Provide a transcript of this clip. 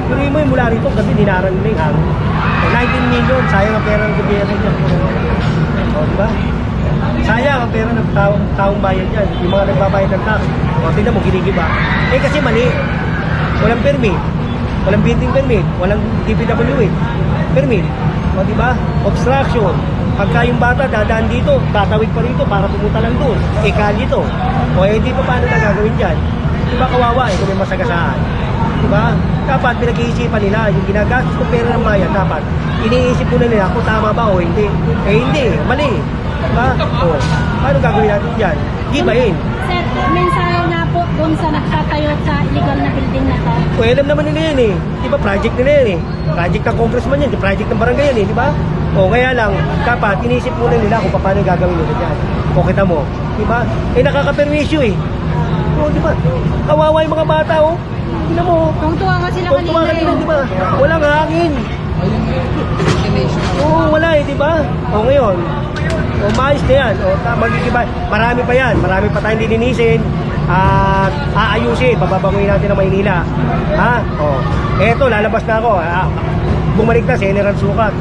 Pero mo yung mula rito, kasi dinaran nila yung hangin. 19 million, sayang ang pera ng gobyerno dyan. O, diba? Sayang ang pera ng taong bayan dyan. Yung mga nagbabayad ng tax. O, tignan mo, ginigiba. Eh, kasi mali. Walang permit. Walang building permit. Walang DPWH. Permit. O, diba? Obstruction. Pagka yung bata dadaan dito, tatawid pa rito para pumunta lang doon. Eh, kalye to. O, eh, di pa paano na gagawin dyan? Diba kawawa eh, kung may masagasaan? Diba? Dapat pinag-iisipan nila yung ginagastos ng pera ng bayan. Dapat iniisip muna nila kung tama ba o hindi. Eh, hindi. Mali. Diba? O, paano gagawin natin dyan? Gibain. Sir, mensahe nga po doon sa nagtatayo sa illegal na building na to. O, alam naman nila yan eh. Diba? Project nila yan eh. Project ng congressman yan. Project ng barangay yan eh. Diba? O, kaya lang, dapat iniisip muna nila kung paano gagawin nila dyan. O, kita mo. Diba? Eh, nakaka-perwisyo eh. O, diba? Kawawa yung mga bata oh. Tignan mo. Tungtuwa nga sila Tungtuwa kanina kanina, diba? Walang hangin. Oo, wala eh, diba? O, ngayon. O, maayos na yan. O, magigiba. Marami pa yan. Marami pa tayong lilinisin. At aayusin. Pababanguin natin ng Maynila. Ha? O. Eto, lalabas na ako. Bumalik na, General Sukat.